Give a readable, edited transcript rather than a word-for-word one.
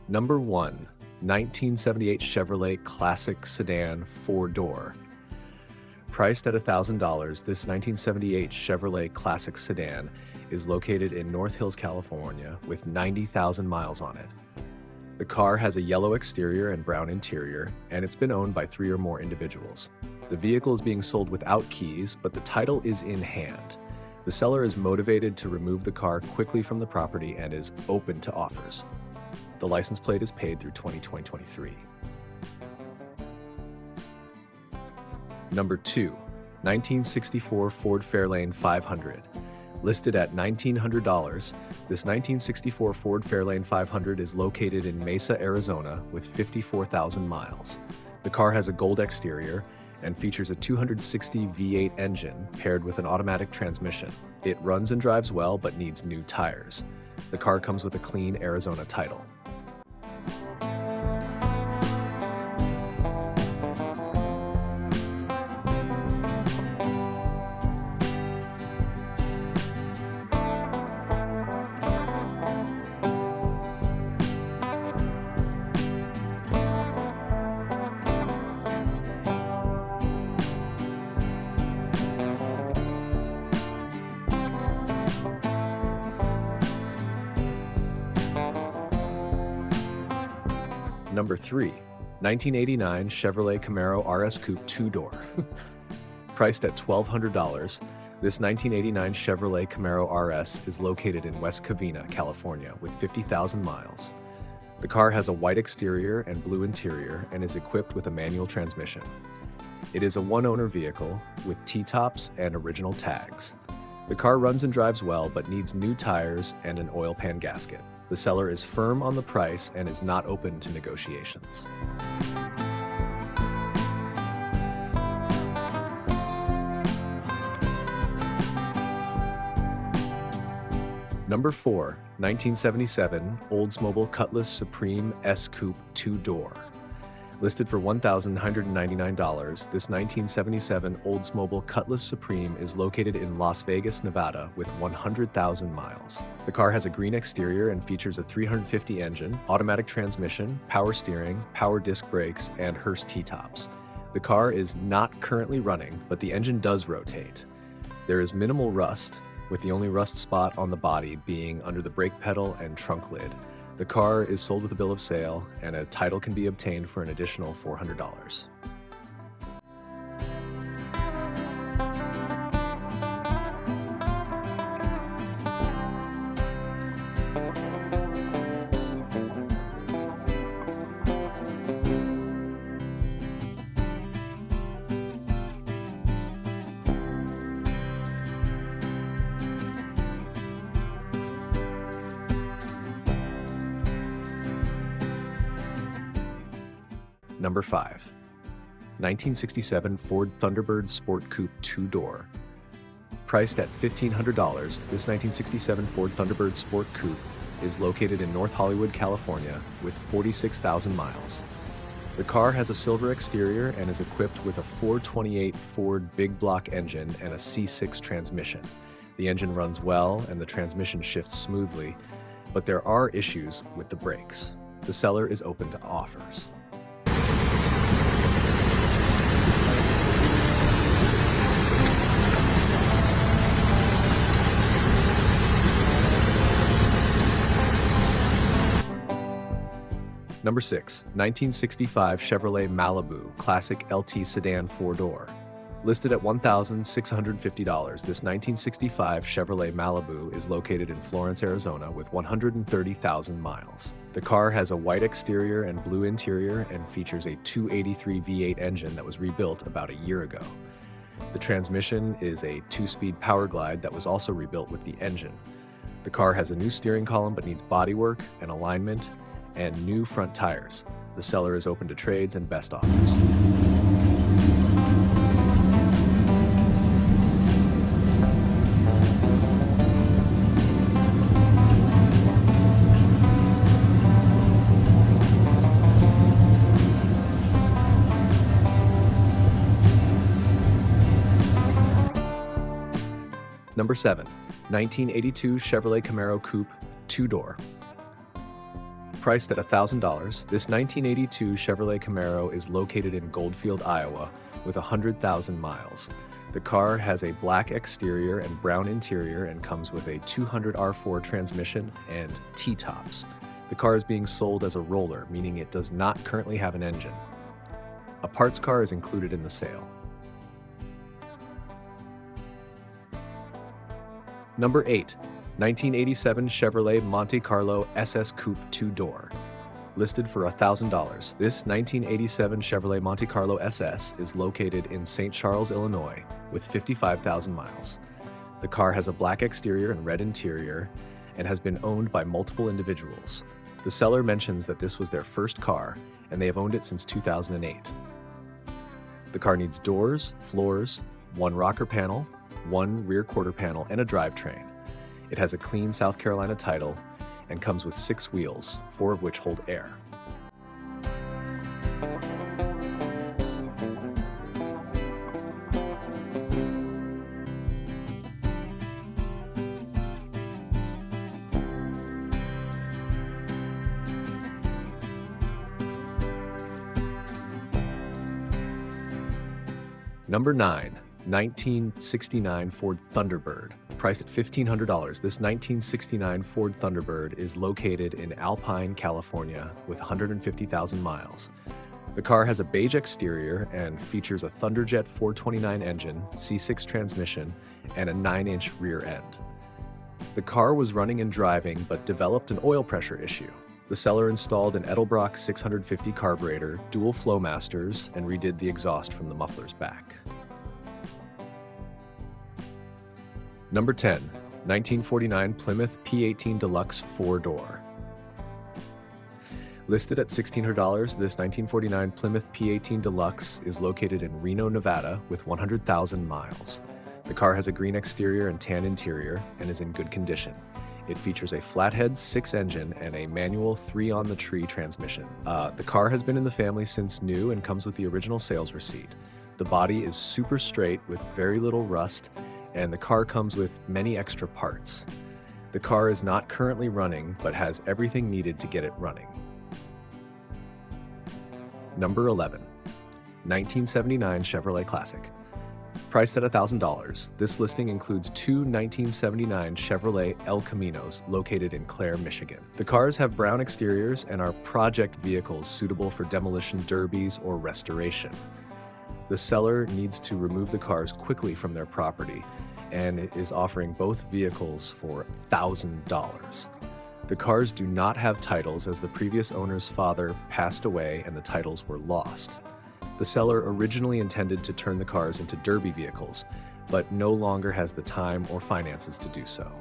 Number 1. 1978 Chevrolet Classic Sedan 4-door. Priced at $1,000, this 1978 Chevrolet Classic Sedan is located in North Hills, California, with 90,000 miles on it. The car has a yellow exterior and brown interior, and it's been owned by 3 or more individuals. The vehicle is being sold without keys, but the title is in hand. The seller is motivated to remove the car quickly from the property and is open to offers. The license plate is paid through 2023. Number 2. 1964 Ford Fairlane 500. Listed at $1,900, this 1964 Ford Fairlane 500 is located in Mesa, Arizona, with 54,000 miles. The car has a gold exterior and features a 260 V8 engine paired with an automatic transmission. It runs and drives well but needs new tires. The car comes with a clean Arizona title. Number 3. 1989 Chevrolet Camaro RS Coupe 2-door. Priced at $1,200, this 1989 Chevrolet Camaro RS is located in West Covina, California, with 50,000 miles. The car has a white exterior and blue interior and is equipped with a manual transmission. It is a one-owner vehicle with T-tops and original tags. The car runs and drives well but needs new tires and an oil pan gasket. The seller is firm on the price and is not open to negotiations. Number 4. 1977 Oldsmobile Cutless Supreme S Coupe 2-door. Listed for $1,999, this 1977 Oldsmobile Cutless Supreme is located in Las Vegas, Nevada, with 100,000 miles. The car has a green exterior and features a 350 engine, automatic transmission, power steering, power disc brakes, and Hurst T-tops. The car is not currently running, but the engine does rotate. There is minimal rust, with the only rust spot on the body being under the brake pedal and trunk lid. The car is sold with a bill of sale, and a title can be obtained for an additional $400. Number 5. 1967 Ford Thunderbird Sport Coupe 2-door. Priced at $1,500, this 1967 Ford Thunderbird Sport Coupe is located in North Hollywood, California, with 46,000 miles. The car has a silver exterior and is equipped with a 428 Ford big block engine and a C6 transmission. The engine runs well and the transmission shifts smoothly, but there are issues with the brakes. The seller is open to offers. Number 6. 1965 Chevrolet Malibu Classic LT Sedan 4-door. Listed at $1,650, this 1965 Chevrolet Malibu is located in Florence, Arizona, with 130,000 miles. The car has a white exterior and blue interior and features a 283 V8 engine that was rebuilt about a year ago. The transmission is a 2-speed power glide that was also rebuilt with the engine. The car has a new steering column but needs bodywork and alignment and new front tires. The seller is open to trades and best offers. Number 7. 1982 Chevrolet Camaro Coupe 2-door. Priced at $1,000, this 1982 Chevrolet Camaro is located in Goldfield, Iowa, with 100,000 miles. The car has a black exterior and brown interior and comes with a 200 R4 transmission and T-tops. The car is being sold as a roller, meaning it does not currently have an engine. A parts car is included in the sale. Number 8. 1987 Chevrolet Monte Carlo SS Coupe 2-door. Listed for $1,000. This 1987 Chevrolet Monte Carlo SS is located in St. Charles, Illinois, with 55,000 miles. The car has a black exterior and red interior and has been owned by multiple individuals. The seller mentions that this was their first car and they have owned it since 2008. The car needs doors, floors, one rocker panel, one rear quarter panel, and a drivetrain. It has a clean South Carolina title and comes with 6 wheels, 4 of which hold air. Number 9. 1969 Ford Thunderbird. Priced at $1,500, this 1969 Ford Thunderbird is located in Alpine, California, with 150,000 miles. The car has a beige exterior and features a Thunderjet 429 engine, C6 transmission, and a 9-inch rear end. The car was running and driving but developed an oil pressure issue. The seller installed an Edelbrock 650 carburetor, dual Flowmasters, and redid the exhaust from the muffler's back. Number 10. 1949 Plymouth P18 Deluxe 4-door. Listed at $1,600, this 1949 Plymouth P18 Deluxe is located in Reno, Nevada, with 100,000 miles. The car has a green exterior and tan interior and is in good condition. It features a flathead 6 engine and a manual 3-on-the-tree transmission. The car has been in the family since new and comes with the original sales receipt. The body is super straight with very little rust, and the car comes with many extra parts. The car is not currently running, but has everything needed to get it running. Number 11. 1979 Chevrolet Classic. Priced at $1,000, this listing includes 2 1979 Chevrolet El Caminos located in Clare, Michigan. The cars have brown exteriors and are project vehicles suitable for demolition derbies or restoration. The seller needs to remove the cars quickly from their property and is offering both vehicles for $1,000. The cars do not have titles as the previous owner's father passed away and the titles were lost. The seller originally intended to turn the cars into derby vehicles, but no longer has the time or finances to do so.